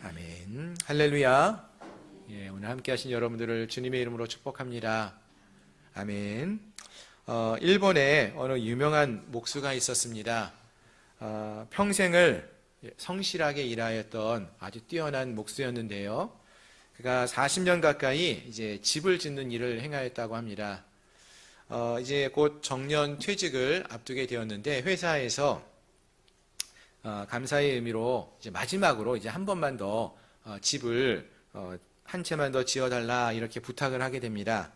아멘. 할렐루야. 오늘 함께 하신 여러분들을 주님의 이름으로 축복합니다. 아멘. 일본에 어느 유명한 목수가 있었습니다. 평생을 성실하게 일하였던 아주 뛰어난 목수였는데요. 그가 40년 가까이 이제 집을 짓는 일을 행하였다고 합니다. 이제 곧 정년 퇴직을 앞두게 되었는데 회사에서 감사의 의미로 이제 마지막으로 이제 한 번만 더 집을 한 채만 더 지어달라 이렇게 부탁을 하게 됩니다.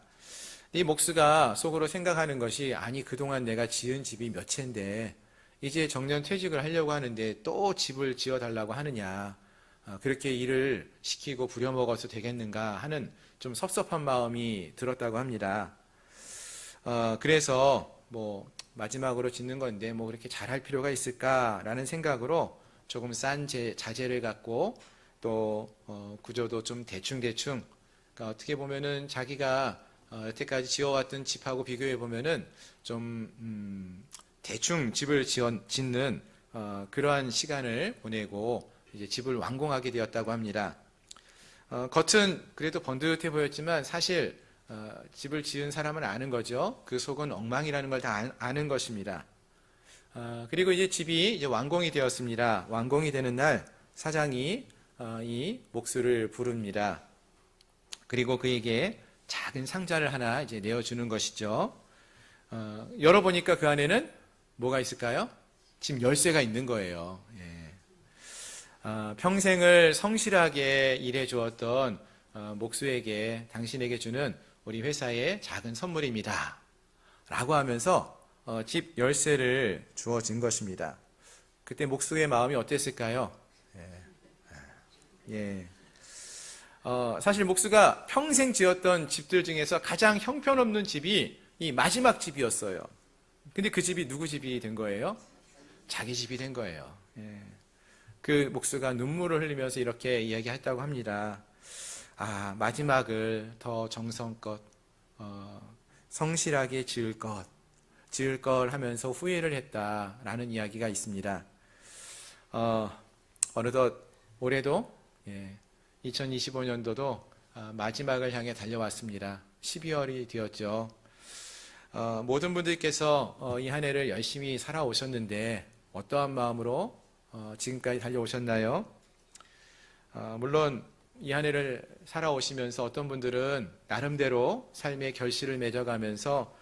이 목수가 속으로 생각하는 것이 아니 그동안 내가 지은 집이 몇 채인데 이제 정년 퇴직을 하려고 하는데 또 집을 지어달라고 하느냐, 그렇게 일을 시키고 부려먹어서 되겠는가 하는 좀 섭섭한 마음이 들었다고 합니다. 그래서 마지막으로 짓는 건데 그렇게 잘할 필요가 있을까라는 생각으로 조금 싼 자재를 갖고 또 구조도 좀 대충, 그러니까 어떻게 보면은 자기가 여태까지 지어왔던 집하고 비교해 보면은 좀 대충 집을 짓는 그러한 시간을 보내고 이제 집을 완공하게 되었다고 합니다. 겉은 그래도 번듯해 보였지만 사실 집을 지은 사람은 아는 거죠. 그 속은 엉망이라는 걸 다 아는 것입니다. 그리고 이제 집이 이제 완공이 되었습니다. 완공이 되는 날 사장이 이 목수를 부릅니다. 그리고 그에게 작은 상자를 하나 이제 내어주는 것이죠. 열어보니까 그 안에는 뭐가 있을까요? 집 열쇠가 있는 거예요. 평생을 성실하게 일해 주었던 목수에게 당신에게 주는 우리 회사의 작은 선물입니다 라고 하면서 집 열쇠를 주어진 것입니다. 그때 목수의 마음이 어땠을까요? 사실 목수가 평생 지었던 집들 중에서 가장 형편없는 집이 이 마지막 집이었어요. 근데 그 집이 누구 집이 된 거예요? 자기 집이 된 거예요. 그 목수가 눈물을 흘리면서 이렇게 이야기했다고 합니다. 마지막을 더 정성껏 성실하게 지을 걸 하면서 후회를 했다라는 이야기가 있습니다. 어느덧 올해도 2025년도도 마지막을 향해 달려왔습니다. 12월이 되었죠. 모든 분들께서 이 한 해를 열심히 살아오셨는데 어떠한 마음으로 지금까지 달려오셨나요? 물론 이 한 해를 살아오시면서 어떤 분들은 나름대로 삶의 결실을 맺어가면서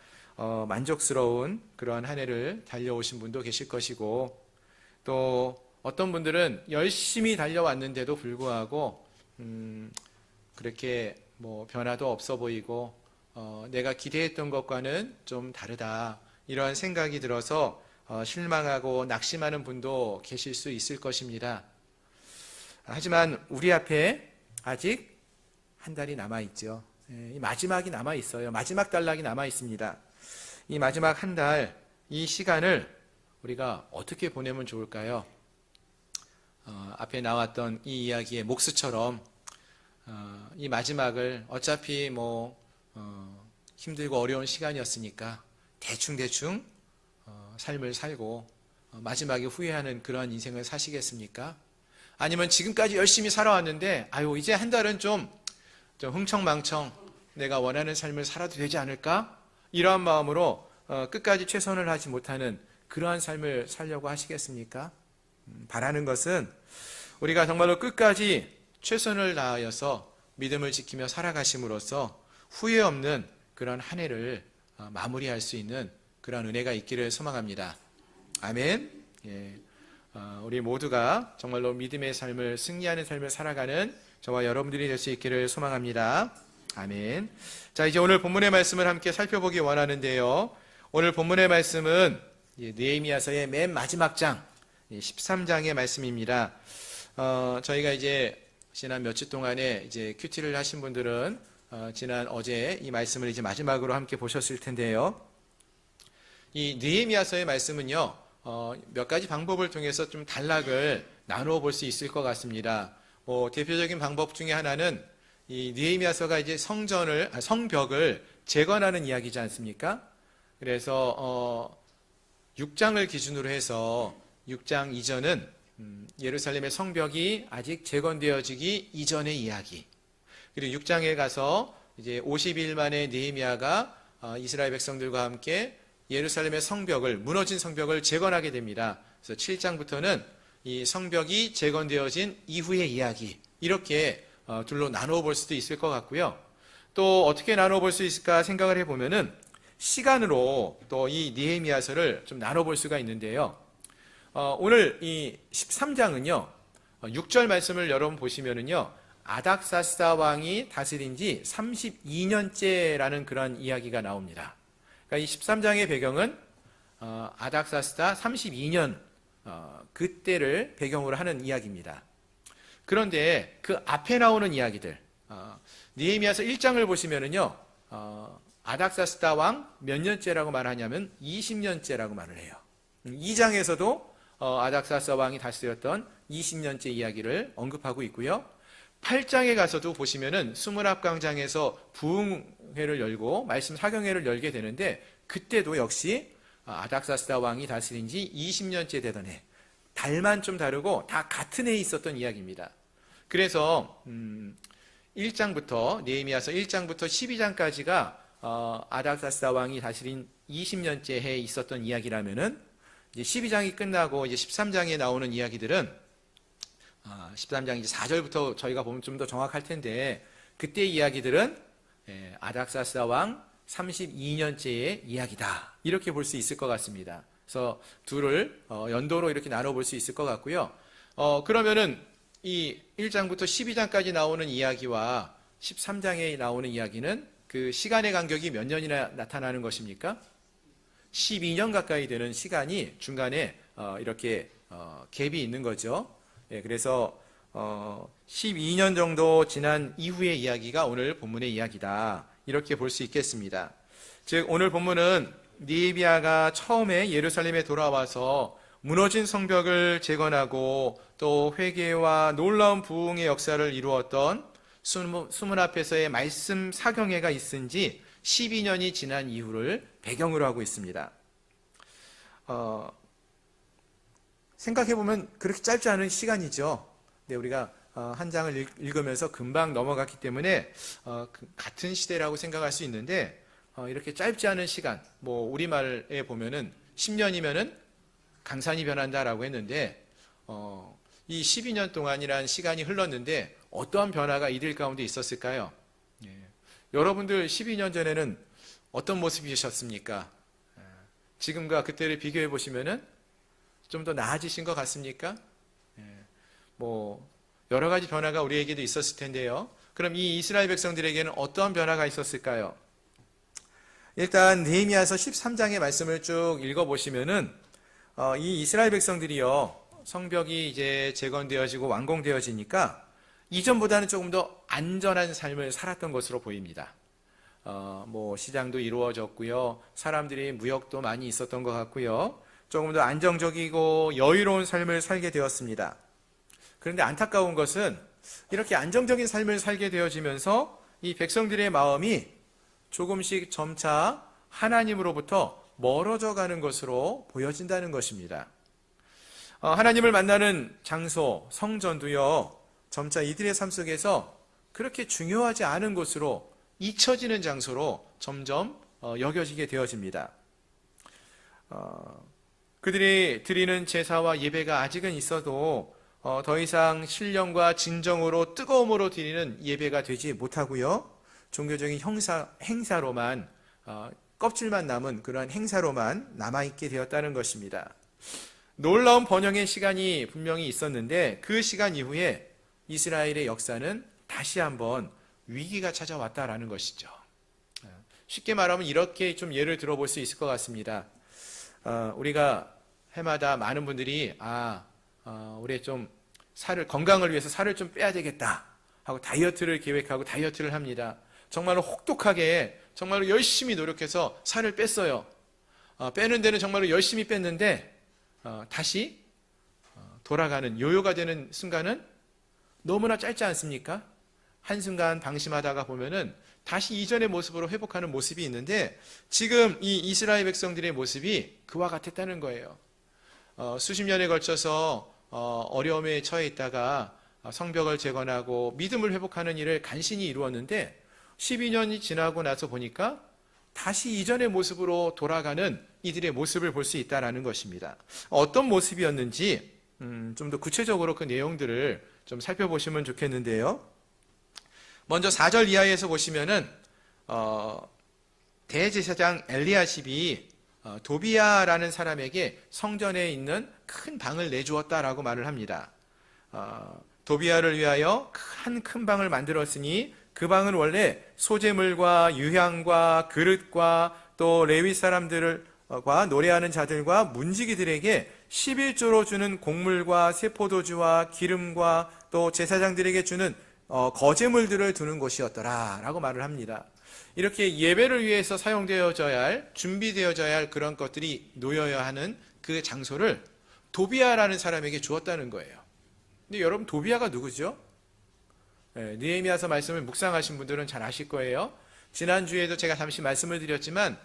만족스러운 그러한 한 해를 달려오신 분도 계실 것이고, 또 어떤 분들은 열심히 달려왔는데도 불구하고 그렇게 변화도 없어 보이고 내가 기대했던 것과는 좀 다르다 이러한 생각이 들어서 실망하고 낙심하는 분도 계실 수 있을 것입니다. 하지만 우리 앞에 아직 한 달이 남아있죠. 이 마지막이 남아있어요. 마지막 단락이 남아있습니다. 이 마지막 한 달, 이 시간을 우리가 어떻게 보내면 좋을까요? 앞에 나왔던 이 이야기의 목수처럼 이 마지막을 어차피 힘들고 어려운 시간이었으니까 대충 삶을 살고 마지막에 후회하는 그런 인생을 사시겠습니까? 아니면 지금까지 열심히 살아왔는데 이제 한 달은 좀 흥청망청 내가 원하는 삶을 살아도 되지 않을까? 이러한 마음으로 끝까지 최선을 하지 못하는 그러한 삶을 살려고 하시겠습니까? 바라는 것은 우리가 정말로 끝까지 최선을 다하여서 믿음을 지키며 살아가심으로써 후회 없는 그런 한 해를 마무리할 수 있는 그런 은혜가 있기를 소망합니다. 아멘. 우리 모두가 정말로 믿음의 삶을 승리하는 삶을 살아가는 저와 여러분들이 될 수 있기를 소망합니다. 아멘. 자, 이제 오늘 본문의 말씀을 함께 살펴보기 원하는데요. 오늘 본문의 말씀은 느헤미야서의 맨 마지막 장 13장의 말씀입니다. 저희가 이제 지난 며칠 동안에 이제 큐티를 하신 분들은 지난 어제 이 말씀을 이제 마지막으로 함께 보셨을 텐데요. 이 느헤미야서의 말씀은요, 몇 가지 방법을 통해서 좀 단락을 나누어 볼 수 있을 것 같습니다. 대표적인 방법 중에 하나는 이 느헤미야서가 이제 성벽을 재건하는 이야기지 않습니까? 그래서 6장을 기준으로 해서 6장 이전은 예루살렘의 성벽이 아직 재건되어지기 이전의 이야기. 그리고 6장에 가서 이제 50일 만에 느헤미야가 이스라엘 백성들과 함께 예루살렘의 성벽을, 무너진 성벽을 재건하게 됩니다. 그래서 7장부터는 이 성벽이 재건되어진 이후의 이야기, 이렇게 둘로 나누어 볼 수도 있을 것 같고요. 또 어떻게 나누어 볼 수 있을까 생각을 해보면은 시간으로 또 이 느헤미야서를 좀 나눠 볼 수가 있는데요. 오늘 이 13장은요, 6절 말씀을 여러분 보시면은요, 아닥사스다 왕이 다스린 지 32년째라는 그런 이야기가 나옵니다. 그러니까 이 13장의 배경은 아닥사스다 32년 그때를 배경으로 하는 이야기입니다. 그런데 그 앞에 나오는 이야기들, 느헤미야서 1장을 보시면은요, 아닥사스다 왕 몇 년째라고 말하냐면 20년째라고 말을 해요. 2장에서도 아닥사스다 왕이 다스렸던 20년째 이야기를 언급하고 있고요. 8장에 가서도 보시면은 수문합광장에서 부흥회를 열고 말씀 사경회를 열게 되는데, 그때도 역시 아닥사스다 왕이 다스린 지 20년째 되던 해, 달만 좀 다르고 다 같은 해에 있었던 이야기입니다. 그래서 1장부터 느헤미야서 1장부터 12장까지가 아닥사스다 왕이 다스린 20년째 해에 있었던 이야기라면은, 이제 12장이 끝나고 이제 13장에 나오는 이야기들은 13장 이제 4절부터 저희가 보면 좀 더 정확할 텐데, 그때 이야기들은 아닥사스다 왕 32년째의 이야기다, 이렇게 볼 수 있을 것 같습니다. 그래서 둘을 연도로 이렇게 나눠 볼 수 있을 것 같고요. 그러면은 이 1장부터 12장까지 나오는 이야기와 13장에 나오는 이야기는 그 시간의 간격이 몇 년이나 나타나는 것입니까? 12년 가까이 되는 시간이 중간에 이렇게 갭이 있는 거죠. 그래서 12년 정도 지난 이후의 이야기가 오늘 본문의 이야기다, 이렇게 볼 수 있겠습니다. 즉 오늘 본문은 느헤미야가 처음에 예루살렘에 돌아와서 무너진 성벽을 재건하고 또 회개와 놀라운 부흥의 역사를 이루었던 수문 앞에서의 말씀 사경회가 있은 지 12년이 지난 이후를 배경으로 하고 있습니다. 생각해보면 그렇게 짧지 않은 시간이죠. 근데 우리가 한 장을 읽으면서 금방 넘어갔기 때문에 같은 시대라고 생각할 수 있는데, 이렇게 짧지 않은 시간, 뭐 우리말에 보면은 10년이면은 강산이 변한다라고 했는데, 이 12년 동안이라는 시간이 흘렀는데 어떠한 변화가 이들 가운데 있었을까요? 여러분들 12년 전에는 어떤 모습이셨습니까? 지금과 그때를 비교해 보시면은 좀 더 나아지신 것 같습니까? 뭐 여러 가지 변화가 우리에게도 있었을 텐데요. 그럼 이 이스라엘 백성들에게는 어떠한 변화가 있었을까요? 일단 느헤미야서 13장의 말씀을 쭉 읽어보시면은 이 이스라엘 백성들이요, 성벽이 이제 재건되어지고 완공되어지니까 이전보다는 조금 더 안전한 삶을 살았던 것으로 보입니다. 뭐 시장도 이루어졌고요, 사람들이 무역도 많이 있었던 것 같고요, 조금 더 안정적이고 여유로운 삶을 살게 되었습니다. 그런데 안타까운 것은 이렇게 안정적인 삶을 살게 되어지면서 이 백성들의 마음이 조금씩 점차 하나님으로부터 멀어져 가는 것으로 보여진다는 것입니다. 하나님을 만나는 장소, 성전도요, 점차 이들의 삶 속에서 그렇게 중요하지 않은 곳으로, 잊혀지는 장소로 점점 여겨지게 되어집니다. 그들이 드리는 제사와 예배가 아직은 있어도 더 이상 신령과 진정으로 뜨거움으로 드리는 예배가 되지 못하고요, 종교적인 행사로만, 껍질만 남은 그러한 행사로만 남아있게 되었다는 것입니다. 놀라운 번영의 시간이 분명히 있었는데, 그 시간 이후에 이스라엘의 역사는 다시 한번 위기가 찾아왔다라는 것이죠. 쉽게 말하면 이렇게 좀 예를 들어볼 수 있을 것 같습니다. 우리가 해마다 많은 분들이 우리 좀 건강을 위해서 살을 좀 빼야 되겠다 하고 다이어트를 계획하고 다이어트를 합니다. 정말로 혹독하게 정말로 열심히 노력해서 살을 뺐어요. 빼는 데는 정말로 열심히 뺐는데 다시 돌아가는, 요요가 되는 순간은 너무나 짧지 않습니까? 한순간 방심하다가 보면은 다시 이전의 모습으로 회복하는 모습이 있는데, 지금 이 이스라엘 백성들의 모습이 그와 같았다는 거예요. 수십 년에 걸쳐서 어려움에 처해 있다가 성벽을 재건하고 믿음을 회복하는 일을 간신히 이루었는데 12년이 지나고 나서 보니까 다시 이전의 모습으로 돌아가는 이들의 모습을 볼 수 있다는 것입니다. 어떤 모습이었는지 좀 더 구체적으로 그 내용들을 좀 살펴보시면 좋겠는데요. 먼저 4절 이하에서 보시면은 대제사장 엘리야십이 도비야라는 사람에게 성전에 있는 큰 방을 내주었다라고 말을 합니다. 도비야를 위하여 큰 방을 만들었으니 그 방은 원래 소재물과 유향과 그릇과 또 레위 사람들과 노래하는 자들과 문지기들에게 11조로 주는 곡물과 세포도주와 기름과 또 제사장들에게 주는 거제물들을 두는 곳이었더라 라고 말을 합니다. 이렇게 예배를 위해서 사용되어져야 할, 준비되어져야 할 그런 것들이 놓여야 하는 그 장소를 도비야라는 사람에게 주었다는 거예요. 근데 여러분, 도비야가 누구죠? 느헤미야서 말씀을 묵상하신 분들은 잘 아실 거예요. 지난주에도 제가 잠시 말씀을 드렸지만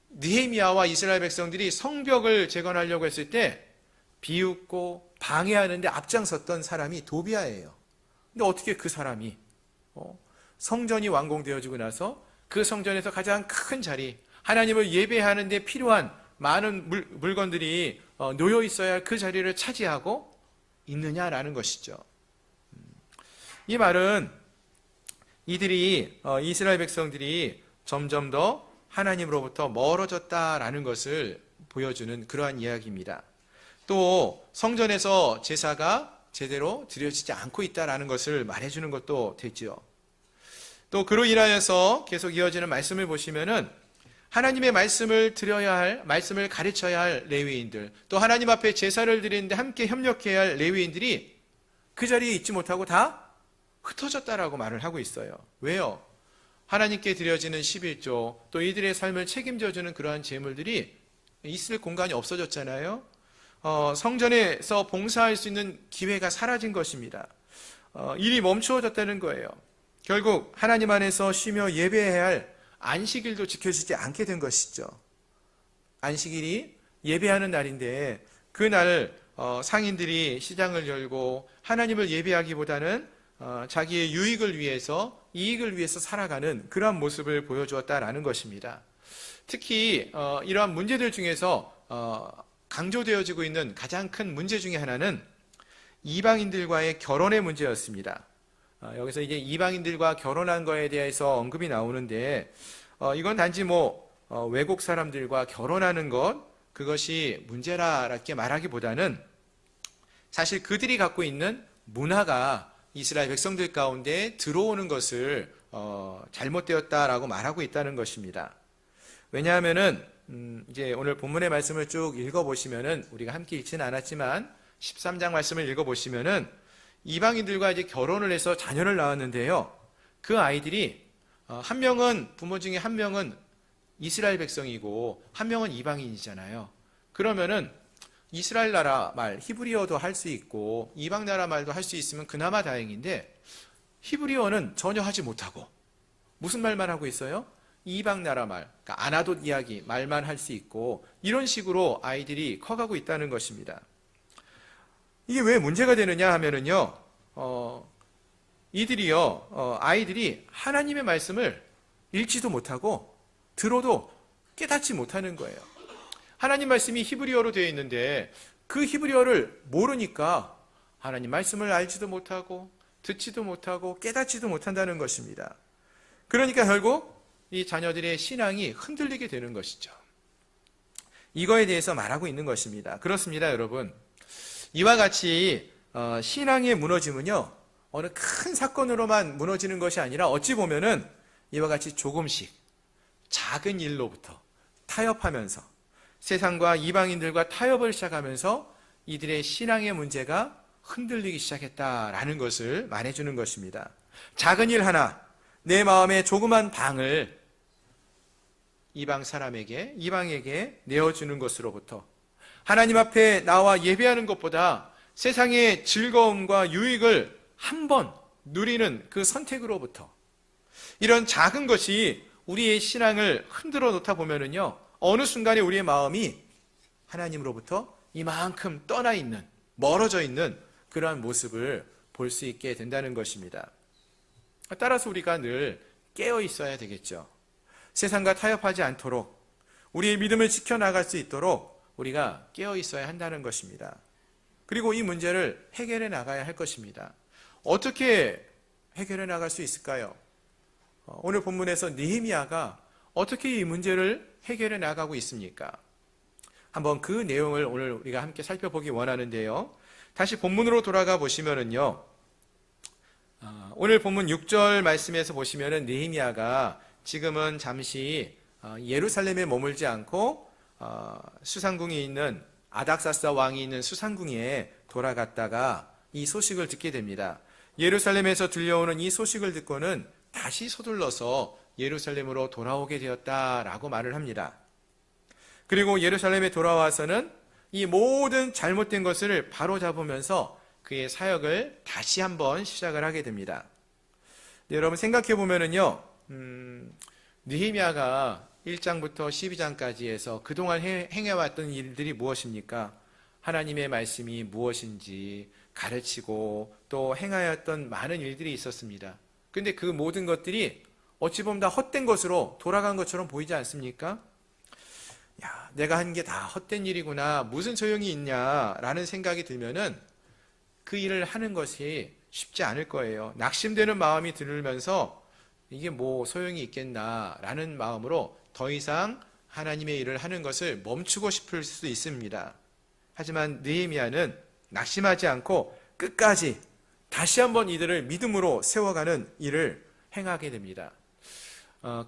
느헤미야와 이스라엘 백성들이 성벽을 재건하려고 했을 때 비웃고 방해하는데 앞장섰던 사람이 도비야예요. 근데 어떻게 그 사람이 성전이 완공되어지고 나서 그 성전에서 가장 큰 자리, 하나님을 예배하는 데 필요한 많은 물건들이 놓여 있어야 할 그 자리를 차지하고 있느냐라는 것이죠. 이 말은 이스라엘 백성들이 점점 더 하나님으로부터 멀어졌다라는 것을 보여주는 그러한 이야기입니다. 또 성전에서 제사가 제대로 드려지지 않고 있다라는 것을 말해주는 것도 되죠. 또 그로 인하여서 계속 이어지는 말씀을 보시면은 하나님의 말씀을 드려야 할, 말씀을 가르쳐야 할 레위인들, 또 하나님 앞에 제사를 드리는데 함께 협력해야 할 레위인들이 그 자리에 있지 못하고 다 흩어졌다라고 말을 하고 있어요. 왜요? 하나님께 드려지는 11조, 또 이들의 삶을 책임져주는 그러한 제물들이 있을 공간이 없어졌잖아요. 성전에서 봉사할 수 있는 기회가 사라진 것입니다. 일이 멈추어졌다는 거예요. 결국 하나님 안에서 쉬며 예배해야 할 안식일도 지켜지지 않게 된 것이죠. 안식일이 예배하는 날인데 그날 상인들이 시장을 열고 하나님을 예배하기보다는 자기의 유익을 위해서, 이익을 위해서 살아가는 그러한 모습을 보여주었다라는 것입니다. 특히 이러한 문제들 중에서 강조되어지고 있는 가장 큰 문제 중에 하나는 이방인들과의 결혼의 문제였습니다. 여기서 이제 이방인들과 결혼한 거에 대해서 언급이 나오는데 이건 단지 외국 사람들과 결혼하는 것, 그것이 문제라고 말하기보다는 사실 그들이 갖고 있는 문화가 이스라엘 백성들 가운데 들어오는 것을 잘못되었다라고 말하고 있다는 것입니다. 왜냐하면은 이제 오늘 본문의 말씀을 쭉 읽어보시면은 우리가 함께 읽지는 않았지만 13장 말씀을 읽어보시면은 이방인들과 이제 결혼을 해서 자녀를 낳았는데요. 그 아이들이 한 명은, 부모 중에 한 명은 이스라엘 백성이고 한 명은 이방인이잖아요. 그러면은 이스라엘 나라 말 히브리어도 할 수 있고 이방 나라 말도 할 수 있으면 그나마 다행인데 히브리어는 전혀 하지 못하고 무슨 말만 하고 있어요? 이방 나라 말, 그러니까 아나돗 이야기 말만 할 수 있고 이런 식으로 아이들이 커가고 있다는 것입니다. 이게 왜 문제가 되느냐 하면은요, 아이들이 하나님의 말씀을 읽지도 못하고 들어도 깨닫지 못하는 거예요. 하나님 말씀이 히브리어로 되어 있는데 그 히브리어를 모르니까 하나님 말씀을 알지도 못하고 듣지도 못하고 깨닫지도 못한다는 것입니다. 그러니까 결국 이 자녀들의 신앙이 흔들리게 되는 것이죠. 이거에 대해서 말하고 있는 것입니다. 그렇습니다, 여러분. 이와 같이 신앙의 무너짐은요, 어느 큰 사건으로만 무너지는 것이 아니라 어찌 보면은 이와 같이 조금씩 작은 일로부터 타협하면서 세상과 이방인들과 타협을 시작하면서 이들의 신앙의 문제가 흔들리기 시작했다라는 것을 말해주는 것입니다. 작은 일 하나, 내 마음의 조그만 방을 이방 사람에게, 이방에게 내어주는 것으로부터 하나님 앞에 나와 예배하는 것보다 세상의 즐거움과 유익을 한번 누리는 그 선택으로부터 이런 작은 것이 우리의 신앙을 흔들어 놓다 보면은요, 어느 순간에 우리의 마음이 하나님으로부터 이만큼 떠나 있는, 멀어져 있는 그러한 모습을 볼 수 있게 된다는 것입니다. 따라서 우리가 늘 깨어 있어야 되겠죠. 세상과 타협하지 않도록 우리의 믿음을 지켜나갈 수 있도록 우리가 깨어 있어야 한다는 것입니다. 그리고 이 문제를 해결해 나가야 할 것입니다. 어떻게 해결해 나갈 수 있을까요? 오늘 본문에서 느헤미야가 어떻게 이 문제를 해결해 나가고 있습니까? 한번 그 내용을 오늘 우리가 함께 살펴보기 원하는데요. 다시 본문으로 돌아가 보시면은요. 오늘 본문 6절 말씀에서 보시면은 느헤미야가 지금은 잠시 예루살렘에 머물지 않고 수상궁이 있는 아닥사스다 왕이 있는 수상궁에 돌아갔다가 이 소식을 듣게 됩니다. 예루살렘에서 들려오는 이 소식을 듣고는 다시 서둘러서 예루살렘으로 돌아오게 되었다라고 말을 합니다. 그리고 예루살렘에 돌아와서는 이 모든 잘못된 것을 바로잡으면서 그의 사역을 다시 한번 시작을 하게 됩니다. 네, 여러분 생각해 보면은요, 느헤미야가 1장부터 12장까지 해서 그동안 행해왔던 일들이 무엇입니까? 하나님의 말씀이 무엇인지 가르치고 또 행하였던 많은 일들이 있었습니다. 근데 그 모든 것들이 어찌 보면 다 헛된 것으로 돌아간 것처럼 보이지 않습니까? 야, 내가 한 게 다 헛된 일이구나. 무슨 소용이 있냐라는 생각이 들면은 그 일을 하는 것이 쉽지 않을 거예요. 낙심되는 마음이 들면서 이게 뭐 소용이 있겠나라는 마음으로 더 이상 하나님의 일을 하는 것을 멈추고 싶을 수도 있습니다. 하지만 느헤미야는 낙심하지 않고 끝까지 다시 한번 이들을 믿음으로 세워가는 일을 행하게 됩니다.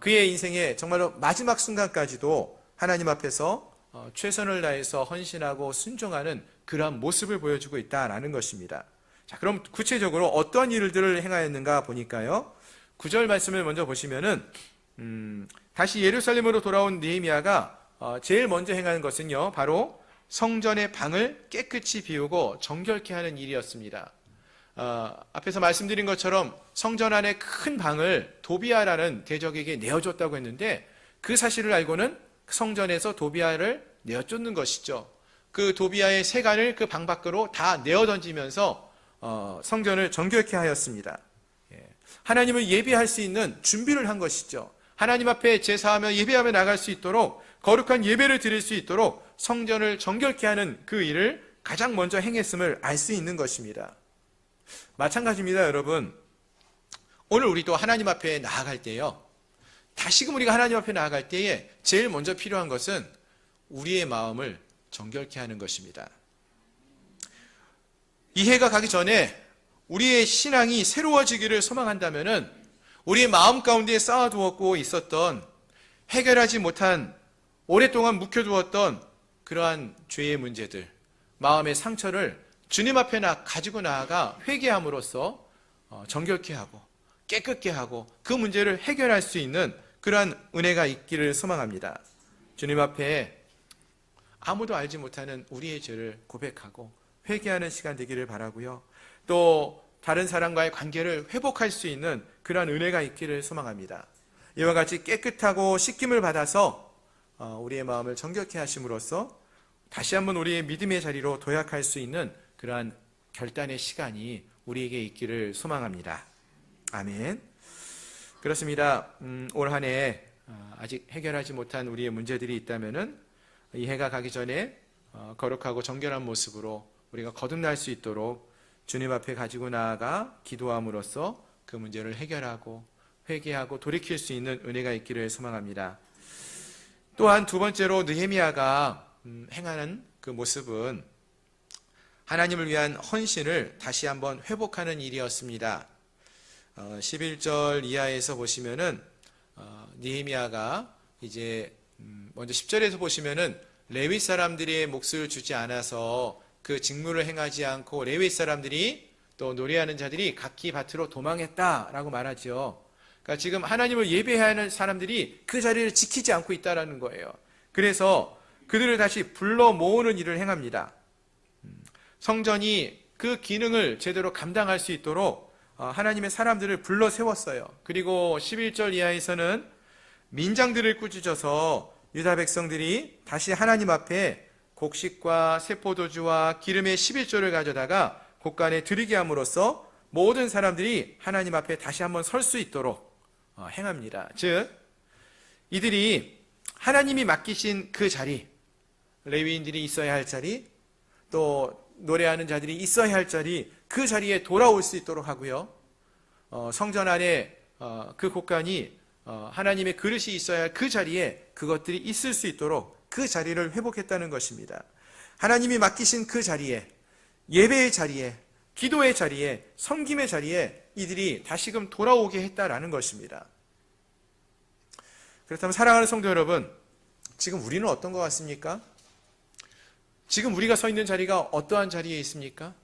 그의 인생의 정말로 마지막 순간까지도 하나님 앞에서 최선을 다해서 헌신하고 순종하는 그러한 모습을 보여주고 있다는 것입니다. 자, 그럼 구체적으로 어떤 일들을 행하였는가 보니까요. 9절 말씀을 먼저 보시면은 다시 예루살렘으로 돌아온 느헤미야가 제일 먼저 행하는 것은요, 바로 성전의 방을 깨끗이 비우고 정결케 하는 일이었습니다. 앞에서 말씀드린 것처럼 성전 안에 큰 방을 도비아라는 대적에게 내어줬다고 했는데 그 사실을 알고는 성전에서 도비아를 내어쫓는 것이죠. 그 도비아의 세간을 그 방 밖으로 다 내어 던지면서 성전을 정결케 하였습니다. 하나님을 예배할 수 있는 준비를 한 것이죠. 하나님 앞에 제사하며 예배하며 나갈 수 있도록 거룩한 예배를 드릴 수 있도록 성전을 정결케 하는 그 일을 가장 먼저 행했음을 알 수 있는 것입니다. 마찬가지입니다, 여러분. 오늘 우리도 하나님 앞에 나아갈 때요, 다시금 우리가 하나님 앞에 나아갈 때에 제일 먼저 필요한 것은 우리의 마음을 정결케 하는 것입니다. 이 해가 가기 전에 우리의 신앙이 새로워지기를 소망한다면은 우리의 마음 가운데 쌓아두었고 있었던 해결하지 못한 오랫동안 묵혀두었던 그러한 죄의 문제들, 마음의 상처를 주님 앞에 가지고 나아가 회개함으로써 정결케 하고 깨끗게 하고 그 문제를 해결할 수 있는 그러한 은혜가 있기를 소망합니다. 주님 앞에 아무도 알지 못하는 우리의 죄를 고백하고 회개하는 시간 되기를 바라고요. 또 다른 사람과의 관계를 회복할 수 있는 그러한 은혜가 있기를 소망합니다. 이와 같이 깨끗하고 씻김을 받아서 우리의 마음을 정결케 하심으로써 다시 한번 우리의 믿음의 자리로 도약할 수 있는 그러한 결단의 시간이 우리에게 있기를 소망합니다. 아멘. 그렇습니다. 올 한 해 아직 해결하지 못한 우리의 문제들이 있다면은 이 해가 가기 전에 거룩하고 정결한 모습으로 우리가 거듭날 수 있도록 주님 앞에 가지고 나아가 기도함으로써 그 문제를 해결하고 회개하고 돌이킬 수 있는 은혜가 있기를 소망합니다. 또한 두 번째로 느헤미야가 행하는 그 모습은 하나님을 위한 헌신을 다시 한번 회복하는 일이었습니다. 11절 이하에서 보시면은 느헤미야가 이제 먼저 10절에서 보시면은 레위 사람들의 몫을 주지 않아서 그 직무를 행하지 않고 레위 사람들이 또 노래하는 자들이 각기 밭으로 도망했다라고 말하죠. 그러니까 지금 하나님을 예배해야 하는 사람들이 그 자리를 지키지 않고 있다라는 거예요. 그래서 그들을 다시 불러 모으는 일을 행합니다. 성전이 그 기능을 제대로 감당할 수 있도록 하나님의 사람들을 불러 세웠어요. 그리고 11절 이하에서는 민장들을 꾸짖어서 유다 백성들이 다시 하나님 앞에 곡식과 세포도주와 기름의 11조를 가져다가 곳간에 드리게 함으로써 모든 사람들이 하나님 앞에 다시 한번 설 수 있도록 행합니다. 즉 이들이 하나님이 맡기신 그 자리, 레위인들이 있어야 할 자리, 또 노래하는 자들이 있어야 할 자리, 그 자리에 돌아올 수 있도록 하고요. 성전 안에 그 곳간이 하나님의 그릇이 있어야 할 그 자리에 그것들이 있을 수 있도록 그 자리를 회복했다는 것입니다. 하나님이 맡기신 그 자리에, 예배의 자리에, 기도의 자리에, 섬김의 자리에 이들이 다시금 돌아오게 했다라는 것입니다. 그렇다면 사랑하는 성도 여러분, 지금 우리는 어떤 것 같습니까? 지금 우리가 서 있는 자리가 어떠한 자리에 있습니까?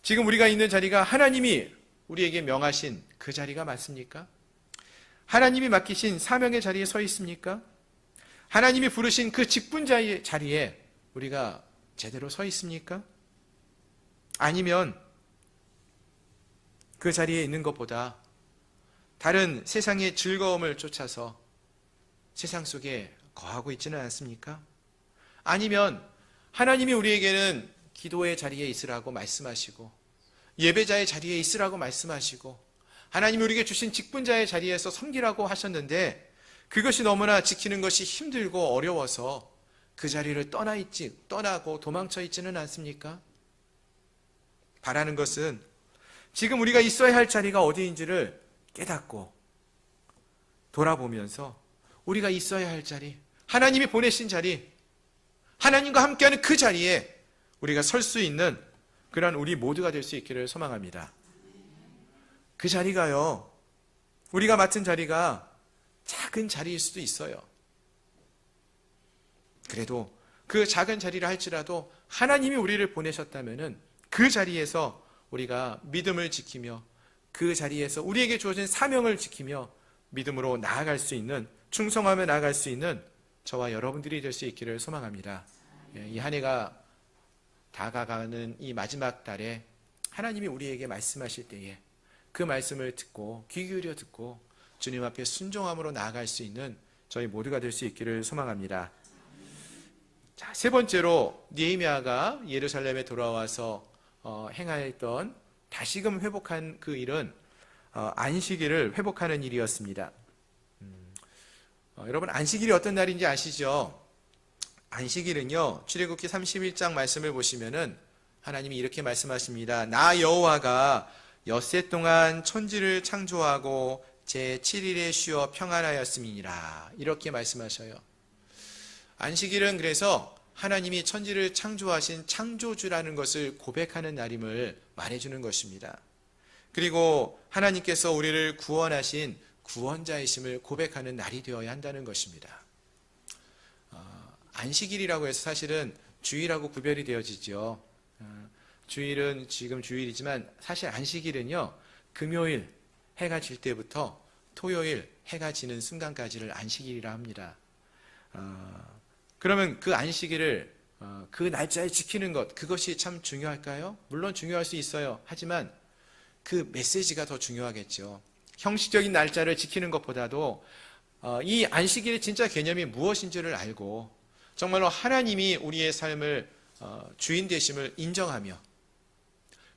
지금 우리가 있는 자리가 하나님이 우리에게 명하신 그 자리가 맞습니까? 하나님이 맡기신 사명의 자리에 서 있습니까? 하나님이 부르신 그 직분자의 자리에 우리가 제대로 서 있습니까? 아니면 그 자리에 있는 것보다 다른 세상의 즐거움을 쫓아서 세상 속에 거하고 있지는 않습니까? 아니면 하나님이 우리에게는 기도의 자리에 있으라고 말씀하시고 예배자의 자리에 있으라고 말씀하시고 하나님이 우리에게 주신 직분자의 자리에서 섬기라고 하셨는데 그것이 너무나 지키는 것이 힘들고 어려워서 그 자리를 떠나고 도망쳐 있지는 않습니까? 바라는 것은 지금 우리가 있어야 할 자리가 어디인지를 깨닫고 돌아보면서 우리가 있어야 할 자리, 하나님이 보내신 자리, 하나님과 함께하는 그 자리에 우리가 설 수 있는 그런 우리 모두가 될 수 있기를 소망합니다. 그 자리가요, 우리가 맡은 자리가 작은 자리일 수도 있어요. 그래도 그 작은 자리를 할지라도 하나님이 우리를 보내셨다면은 그 자리에서 우리가 믿음을 지키며 그 자리에서 우리에게 주어진 사명을 지키며 믿음으로 나아갈 수 있는, 충성하며 나아갈 수 있는 저와 여러분들이 될 수 있기를 소망합니다. 이 한 해가 다가가는 이 마지막 달에 하나님이 우리에게 말씀하실 때에 그 말씀을 듣고 귀 기울여 듣고 주님 앞에 순종함으로 나아갈 수 있는 저희 모두가 될 수 있기를 소망합니다. 자, 세 번째로 느헤미야가 예루살렘에 돌아와서 행하였던 다시금 회복한 그 일은 안식일을 회복하는 일이었습니다. 여러분 안식일이 어떤 날인지 아시죠? 안식일은요, 출애굽기 31장 말씀을 보시면은 하나님이 이렇게 말씀하십니다. 나 여호와가 엿새 동안 천지를 창조하고 제 7일에 쉬어 평안하였음이니라. 이렇게 말씀하셔요. 안식일은 그래서 하나님이 천지를 창조하신 창조주라는 것을 고백하는 날임을 말해주는 것입니다. 그리고 하나님께서 우리를 구원하신 구원자이심을 고백하는 날이 되어야 한다는 것입니다. 안식일이라고 해서 사실은 주일하고 구별이 되어지죠. 주일은 지금 주일이지만 사실 안식일은요, 금요일 해가 질 때부터 토요일 해가 지는 순간까지를 안식일이라 합니다. 그러면 그 안식일을 그 날짜에 지키는 것, 그것이 참 중요할까요? 물론 중요할 수 있어요. 하지만 그 메시지가 더 중요하겠죠. 형식적인 날짜를 지키는 것보다도 이 안식일의 진짜 개념이 무엇인지를 알고 정말로 하나님이 우리의 삶을 주인 되심을 인정하며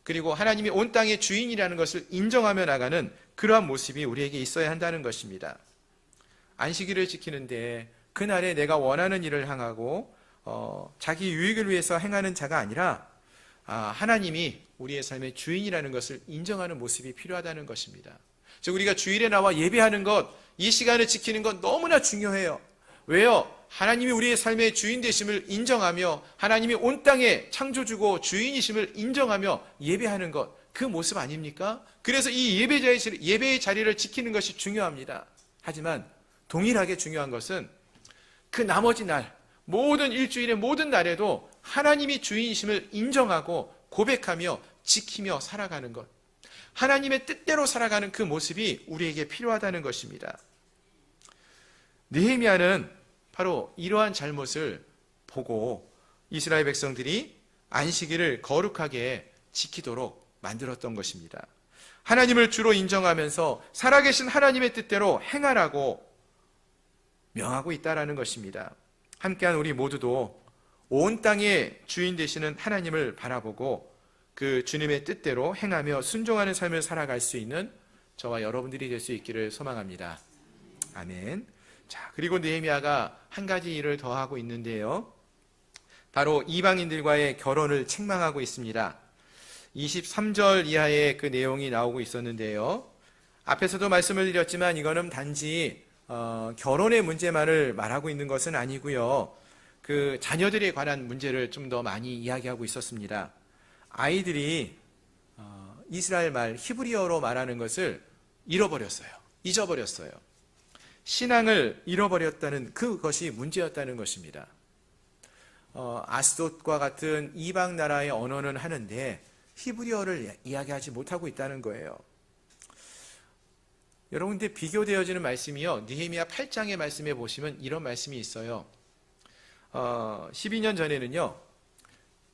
그리고 하나님이 온 땅의 주인이라는 것을 인정하며 나가는 그러한 모습이 우리에게 있어야 한다는 것입니다. 안식일을 지키는데 그날에 내가 원하는 일을 행하고 자기 유익을 위해서 행하는 자가 아니라 하나님이 우리의 삶의 주인이라는 것을 인정하는 모습이 필요하다는 것입니다. 즉 우리가 주일에 나와 예배하는 것, 이 시간을 지키는 것 너무나 중요해요. 왜요? 하나님이 우리의 삶의 주인 되심을 인정하며 하나님이 온 땅의 창조주고 주인이심을 인정하며 예배하는 것, 그 모습 아닙니까? 그래서 이 예배의 자리를 지키는 것이 중요합니다. 하지만 동일하게 중요한 것은 그 나머지 날, 모든 일주일의 모든 날에도 하나님이 주인이심을 인정하고 고백하며 지키며 살아가는 것, 하나님의 뜻대로 살아가는 그 모습이 우리에게 필요하다는 것입니다. 느헤미야는 바로 이러한 잘못을 보고 이스라엘 백성들이 안식일을 거룩하게 지키도록 만들었던 것입니다. 하나님을 주로 인정하면서 살아계신 하나님의 뜻대로 행하라고 명하고 있다라는 것입니다. 함께한 우리 모두도 온 땅의 주인 되시는 하나님을 바라보고 그 주님의 뜻대로 행하며 순종하는 삶을 살아갈 수 있는 저와 여러분들이 될 수 있기를 소망합니다. 아멘. 자, 그리고 느헤미야가 한 가지 일을 더 하고 있는데요. 바로 이방인들과의 결혼을 책망하고 있습니다. 23절 이하의 그 내용이 나오고 있었는데요. 앞에서도 말씀을 드렸지만 이거는 단지 결혼의 문제만을 말하고 있는 것은 아니고요. 그 자녀들에 관한 문제를 좀 더 많이 이야기하고 있었습니다. 아이들이 이스라엘 말 히브리어로 말하는 것을 잃어버렸어요. 잊어버렸어요. 신앙을 잃어버렸다는 그것이 문제였다는 것입니다. 아스돗과 같은 이방 나라의 언어는 하는데 히브리어를 이야기하지 못하고 있다는 거예요. 여러분, 근데 비교되어지는 말씀이요. 느헤미야 8장의 말씀에 보시면 이런 말씀이 있어요. 12년 전에는요.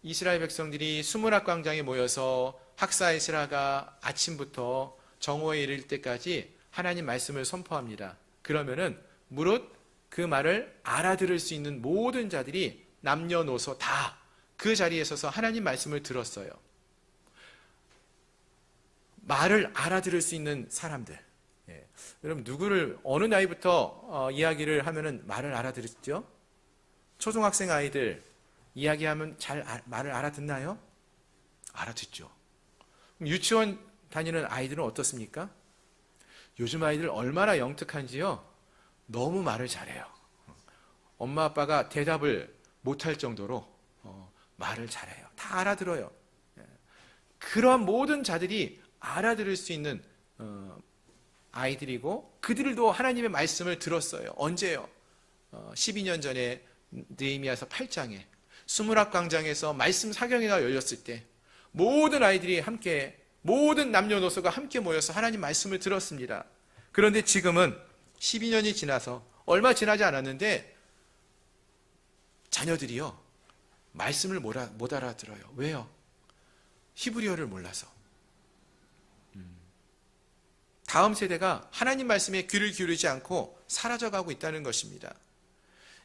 이스라엘 백성들이 수문학 광장에 모여서 학사 에스라가 아침부터 정오에 이를 때까지 하나님 말씀을 선포합니다. 그러면은 무릇 그 말을 알아들을 수 있는 모든 자들이 남녀노소 다 그 자리에 서서 하나님 말씀을 들었어요. 말을 알아들을 수 있는 사람들. 여러분, 누구를 어느 나이부터 이야기를 하면은 말을 알아들었죠? 초등학생 아이들 이야기하면 말을 알아듣나요? 알아듣죠. 유치원 다니는 아이들은 어떻습니까? 요즘 아이들 얼마나 영특한지요? 너무 말을 잘해요. 엄마 아빠가 대답을 못할 정도로 말을 잘해요. 다 알아들어요. 그러한 모든 자들이 알아들을 수 있는 아이들이고 그들도 하나님의 말씀을 들었어요. 언제요? 12년 전에 느헤미야서 8장에 수문학 광장에서 말씀 사경회가 열렸을 때 모든 아이들이 함께, 모든 남녀노소가 함께 모여서 하나님 말씀을 들었습니다. 그런데 지금은 12년이 지나서 얼마 지나지 않았는데 자녀들이요 말씀을 못 알아들어요. 왜요? 히브리어를 몰라서. 다음 세대가 하나님 말씀에 귀를 기울이지 않고 사라져가고 있다는 것입니다.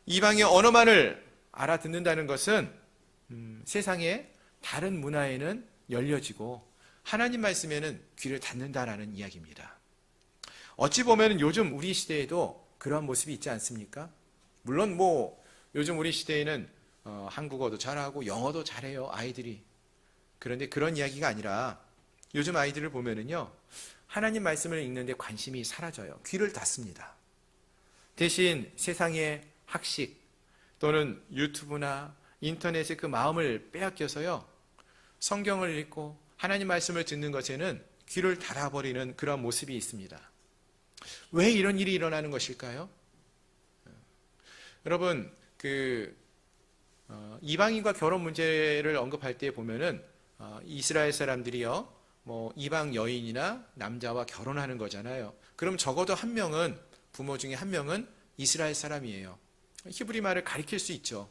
이방의 언어만을 알아듣는다는 것은 세상의 다른 문화에는 열려지고 하나님 말씀에는 귀를 닫는다라는 이야기입니다. 어찌 보면 요즘 우리 시대에도 그러한 모습이 있지 않습니까? 물론 요즘 우리 시대에는 한국어도 잘하고 영어도 잘해요, 아이들이. 그런데 그런 이야기가 아니라 요즘 아이들을 보면은요, 하나님 말씀을 읽는데 관심이 사라져요. 귀를 닫습니다. 대신 세상의 학식 또는 유튜브나 인터넷의 그 마음을 빼앗겨서요, 성경을 읽고 하나님 말씀을 듣는 것에는 귀를 닫아버리는 그런 모습이 있습니다. 왜 이런 일이 일어나는 것일까요? 여러분, 이방인과 결혼 문제를 언급할 때 보면은 이스라엘 사람들이요, 이방 여인이나 남자와 결혼하는 거잖아요. 그럼 적어도 한 명은, 부모 중에 한 명은 이스라엘 사람이에요. 히브리 말을 가르칠 수 있죠.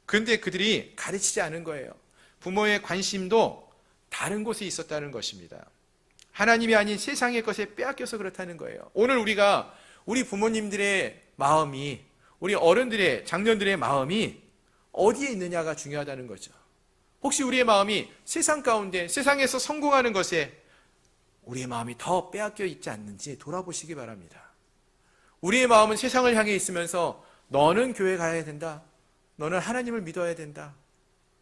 그런데 그들이 가르치지 않은 거예요. 부모의 관심도 다른 곳에 있었다는 것입니다. 하나님이 아닌 세상의 것에 빼앗겨서 그렇다는 거예요. 오늘 우리가 우리 부모님들의 마음이, 우리 어른들의, 장년들의 마음이 어디에 있느냐가 중요하다는 거죠. 혹시 우리의 마음이 세상 가운데, 세상에서 성공하는 것에 우리의 마음이 더 빼앗겨 있지 않는지 돌아보시기 바랍니다. 우리의 마음은 세상을 향해 있으면서 너는 교회 가야 된다, 너는 하나님을 믿어야 된다,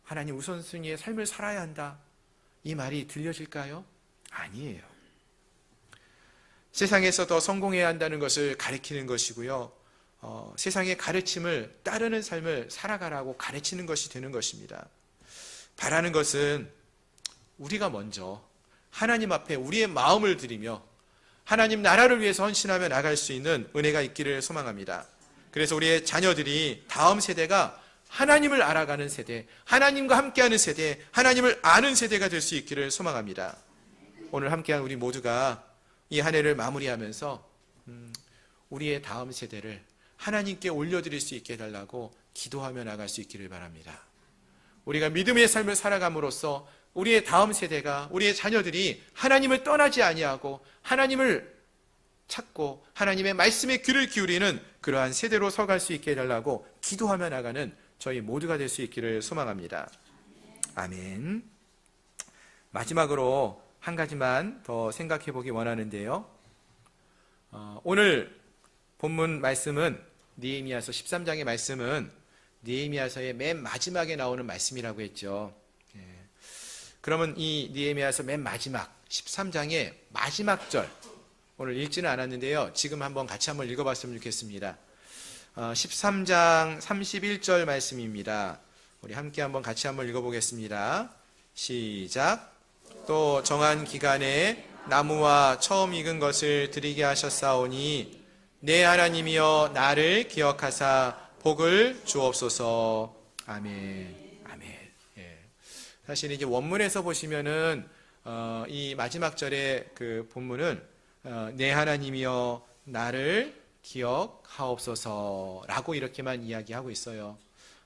하나님 우선순위의 삶을 살아야 한다, 이 말이 들려질까요? 아니에요. 세상에서 더 성공해야 한다는 것을 가르치는 것이고요, 세상의 가르침을 따르는 삶을 살아가라고 가르치는 것이 되는 것입니다. 바라는 것은 우리가 먼저 하나님 앞에 우리의 마음을 드리며 하나님 나라를 위해서 헌신하며 나갈 수 있는 은혜가 있기를 소망합니다. 그래서 우리의 자녀들이, 다음 세대가 하나님을 알아가는 세대, 하나님과 함께하는 세대, 하나님을 아는 세대가 될 수 있기를 소망합니다. 오늘 함께한 우리 모두가 이 한 해를 마무리하면서 우리의 다음 세대를 하나님께 올려드릴 수 있게 해달라고 기도하며 나갈 수 있기를 바랍니다. 우리가 믿음의 삶을 살아감으로써 우리의 다음 세대가, 우리의 자녀들이 하나님을 떠나지 아니하고 하나님을 찾고 하나님의 말씀에 귀를 기울이는 그러한 세대로 서갈 수 있게 해달라고 기도하며 나가는 저희 모두가 될 수 있기를 소망합니다. 아멘. 마지막으로 한 가지만 더 생각해 보기 원하는데요. 오늘 본문 말씀은 느헤미야서 13장의 말씀은 느헤미야서의 맨 마지막에 나오는 말씀이라고 했죠. 그러면 이 느헤미야서 맨 마지막 13장의 마지막 절 오늘 읽지는 않았는데요. 지금 한번 같이 한번 읽어봤으면 좋겠습니다. 13장 31절 말씀입니다. 우리 함께 한번 같이 한번 읽어보겠습니다. 시작. 또 정한 기간에 나무와 처음 익은 것을 드리게 하셨사오니 내 하나님이여 나를 기억하사 복을 주옵소서. 아멘. 아멘. 예. 사실 이제 원문에서 보시면은 이 마지막 절의 그 본문은 내 하나님이여 나를 기억하옵소서라고 이렇게만 이야기하고 있어요.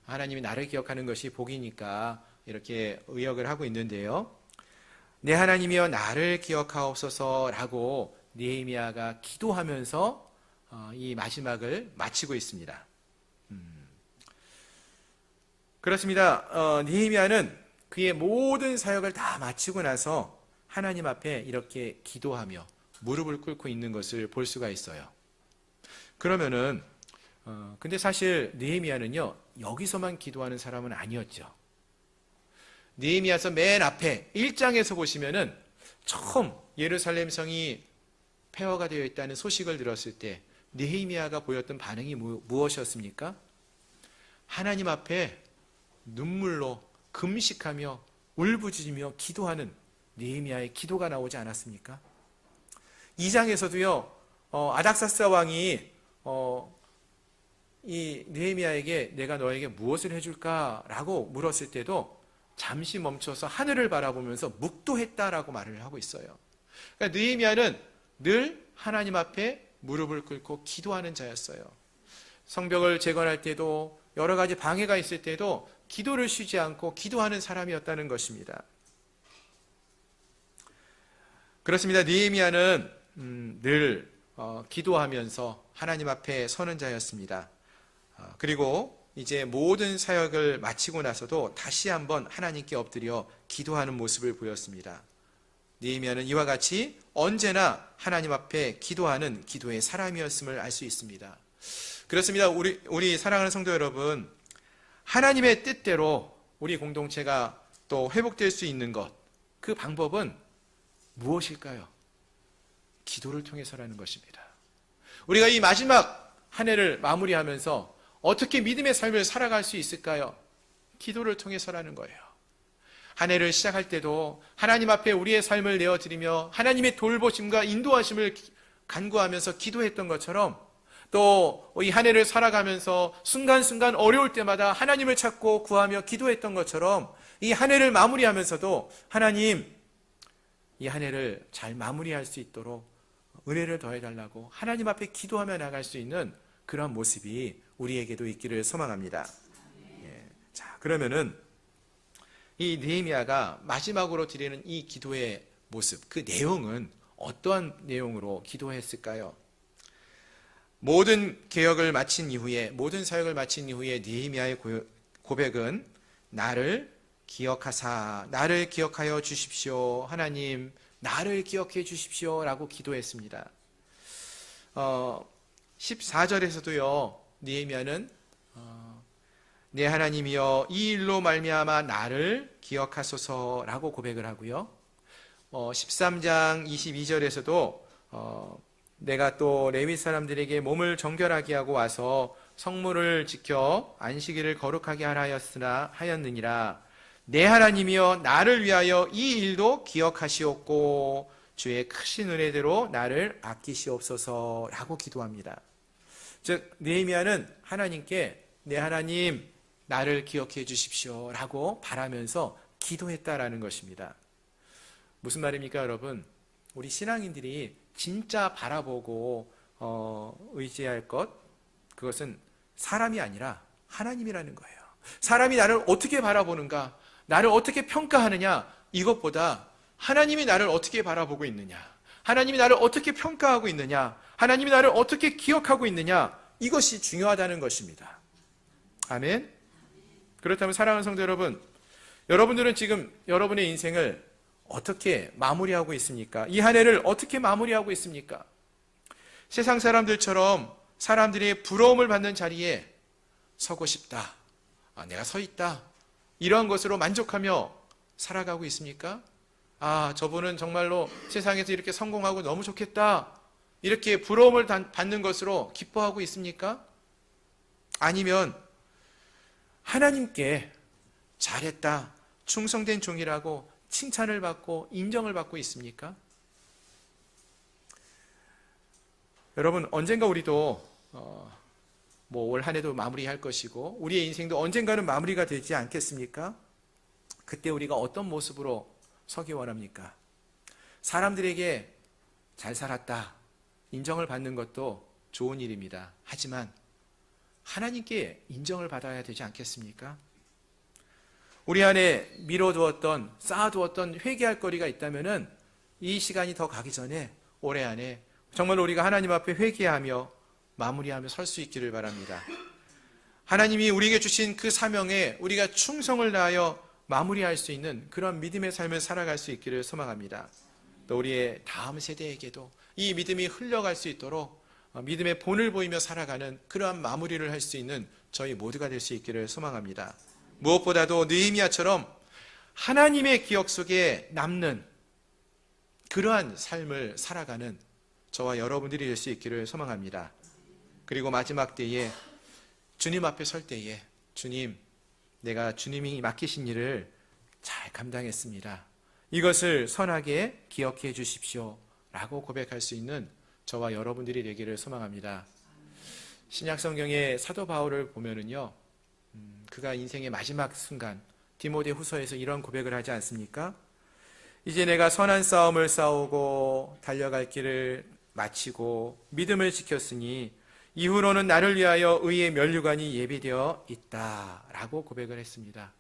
하나님이 나를 기억하는 것이 복이니까 이렇게 의역을 하고 있는데요. 내 하나님이여 나를 기억하옵소서라고 느헤미야가 기도하면서 이 마지막을 마치고 있습니다. 그렇습니다. 느헤미야는 그의 모든 사역을 다 마치고 나서 하나님 앞에 이렇게 기도하며 무릎을 꿇고 있는 것을 볼 수가 있어요. 그러면은 근데 사실 느헤미야는요 여기서만 기도하는 사람은 아니었죠. 느헤미야서 맨 앞에 1장에서 보시면은 처음 예루살렘 성이 폐허가 되어 있다는 소식을 들었을 때 느헤미야가 보였던 반응이 무엇이었습니까? 하나님 앞에 눈물로 금식하며 울부짖으며 기도하는 느헤미야의 기도가 나오지 않았습니까? 2장에서도요 아닥사스다 왕이 이 느헤미야에게 내가 너에게 무엇을 해줄까라고 물었을 때도 잠시 멈춰서 하늘을 바라보면서 묵도했다라고 말을 하고 있어요. 그러니까 느헤미야는 늘 하나님 앞에 무릎을 꿇고 기도하는 자였어요. 성벽을 재건할 때도 여러 가지 방해가 있을 때도 기도를 쉬지 않고 기도하는 사람이었다는 것입니다. 그렇습니다. 느헤미야는 늘 기도하면서 하나님 앞에 서는 자였습니다. 그리고 이제 모든 사역을 마치고 나서도 다시 한번 하나님께 엎드려 기도하는 모습을 보였습니다. 느헤미야는 이와 같이 언제나 하나님 앞에 기도하는 기도의 사람이었음을 알 수 있습니다. 그렇습니다. 우리 사랑하는 성도 여러분, 하나님의 뜻대로 우리 공동체가 또 회복될 수 있는 것, 그 방법은 무엇일까요? 기도를 통해서라는 것입니다. 우리가 이 마지막 한 해를 마무리하면서 어떻게 믿음의 삶을 살아갈 수 있을까요? 기도를 통해서라는 거예요. 한 해를 시작할 때도 하나님 앞에 우리의 삶을 내어드리며 하나님의 돌보심과 인도하심을 간구하면서 기도했던 것처럼 또 이 한 해를 살아가면서 순간순간 어려울 때마다 하나님을 찾고 구하며 기도했던 것처럼 이 한 해를 마무리하면서도 하나님, 이 한 해를 잘 마무리할 수 있도록 은혜를 더해달라고 하나님 앞에 기도하며 나갈 수 있는 그런 모습이 우리에게도 있기를 소망합니다. 자, 그러면은 이 느헤미야가 마지막으로 드리는 이 기도의 모습, 그 내용은 어떠한 내용으로 기도했을까요? 모든 개혁을 마친 이후에, 모든 사역을 마친 이후에 느헤미야의 고백은 나를 기억하사, 나를 기억하여 주십시오. 하나님, 나를 기억해 주십시오. 라고 기도했습니다. 14절에서도요, 느헤미야는 내 하나님이여 이 일로 말미암아 나를 기억하소서라고 고백을 하고요. 13장 22절에서도 내가 또 레위 사람들에게 몸을 정결하게 하고 와서 성물을 지켜 안식일을 거룩하게 하라 하였느니라. 내 하나님이여 나를 위하여 이 일도 기억하시옵고 주의 크신 은혜대로 나를 아끼시옵소서라고 기도합니다. 즉 느헤미야는 하나님께 내 하나님 나를 기억해 주십시오 라고 바라면서 기도했다라는 것입니다. 무슨 말입니까 여러분? 우리 신앙인들이 진짜 바라보고 의지할 것, 그것은 사람이 아니라 하나님이라는 거예요. 사람이 나를 어떻게 바라보는가, 나를 어떻게 평가하느냐, 이것보다 하나님이 나를 어떻게 바라보고 있느냐, 하나님이 나를 어떻게 평가하고 있느냐, 하나님이 나를 어떻게 기억하고 있느냐, 이것이 중요하다는 것입니다. 아멘. 그렇다면 사랑하는 성도 여러분, 여러분들은 지금 여러분의 인생을 어떻게 마무리하고 있습니까? 이 한 해를 어떻게 마무리하고 있습니까? 세상 사람들처럼 사람들이 부러움을 받는 자리에 서고 싶다, 내가 서 있다, 이러한 것으로 만족하며 살아가고 있습니까? 저분은 정말로 세상에서 이렇게 성공하고 너무 좋겠다, 이렇게 부러움을 받는 것으로 기뻐하고 있습니까? 아니면 하나님께 잘했다, 충성된 종이라고 칭찬을 받고 인정을 받고 있습니까? 여러분, 언젠가 우리도 올 한 해도 마무리할 것이고 우리의 인생도 언젠가는 마무리가 되지 않겠습니까? 그때 우리가 어떤 모습으로 서기 원합니까? 사람들에게 잘 살았다, 인정을 받는 것도 좋은 일입니다. 하지만 하나님께 인정을 받아야 되지 않겠습니까? 우리 안에 미뤄두었던, 쌓아두었던 회개할 거리가 있다면은 이 시간이 더 가기 전에 올해 안에 정말 우리가 하나님 앞에 회개하며 마무리하며 설 수 있기를 바랍니다. 하나님이 우리에게 주신 그 사명에 우리가 충성을 다하여 마무리할 수 있는 그런 믿음의 삶을 살아갈 수 있기를 소망합니다. 또 우리의 다음 세대에게도 이 믿음이 흘러갈 수 있도록 믿음의 본을 보이며 살아가는 그러한 마무리를 할 수 있는 저희 모두가 될 수 있기를 소망합니다. 무엇보다도 느헤미야처럼 하나님의 기억 속에 남는 그러한 삶을 살아가는 저와 여러분들이 될 수 있기를 소망합니다. 그리고 마지막 때에 주님 앞에 설 때에 주님, 내가 주님이 맡기신 일을 잘 감당했습니다, 이것을 선하게 기억해 주십시오 라고 고백할 수 있는 저와 여러분들이 되기를 소망합니다. 신약성경의 사도 바울을 보면은요, 그가 인생의 마지막 순간 디모데후서에서 이런 고백을 하지 않습니까? 이제 내가 선한 싸움을 싸우고 달려갈 길을 마치고 믿음을 지켰으니 이후로는 나를 위하여 의의 면류관이 예비되어 있다라고 고백을 했습니다.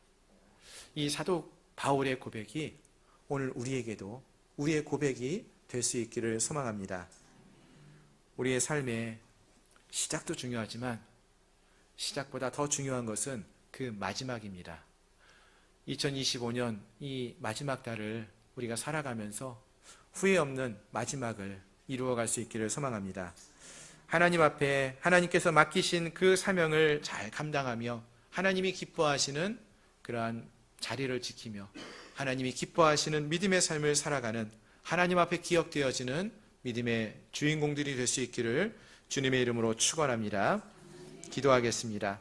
이 사도 바울의 고백이 오늘 우리에게도 우리의 고백이 될 수 있기를 소망합니다. 우리의 삶의 시작도 중요하지만 시작보다 더 중요한 것은 그 마지막입니다. 2025년 이 마지막 달을 우리가 살아가면서 후회 없는 마지막을 이루어갈 수 있기를 소망합니다. 하나님 앞에 하나님께서 맡기신 그 사명을 잘 감당하며 하나님이 기뻐하시는 그러한 자리를 지키며 하나님이 기뻐하시는 믿음의 삶을 살아가는, 하나님 앞에 기억되어지는 믿음의 주인공들이 될 수 있기를 주님의 이름으로 축원합니다. 기도하겠습니다.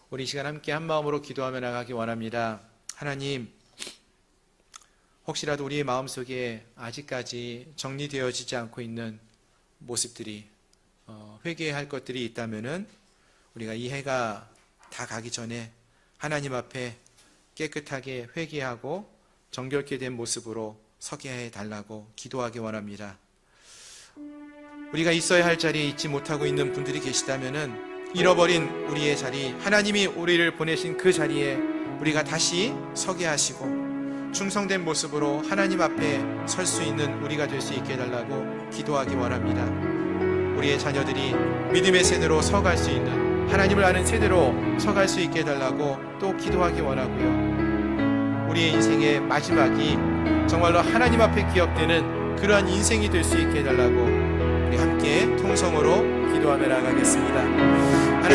우리 시간 함께 한 마음으로 기도하며 나가기 원합니다. 하나님, 혹시라도 우리의 마음속에 아직까지 정리되어지지 않고 있는 모습들이, 회개해야 할 것들이 있다면은 우리가 이 해가 다 가기 전에 하나님 앞에 깨끗하게 회개하고 정결케 된 모습으로 서게 해달라고 기도하기 원합니다. 우리가 있어야 할 자리에 있지 못하고 있는 분들이 계시다면은 잃어버린 우리의 자리, 하나님이 우리를 보내신 그 자리에 우리가 다시 서게 하시고 충성된 모습으로 하나님 앞에 설 수 있는 우리가 될 수 있게 해달라고 기도하기 원합니다. 우리의 자녀들이 믿음의 세대로 서갈 수 있는, 하나님을 아는 세대로 서갈 수 있게 해달라고 또 기도하기 원하고요. 우리의 인생의 마지막이 정말로 하나님 앞에 기억되는 그러한 인생이 될 수 있게 해달라고 우리 함께 통성으로 기도하며 나가겠습니다.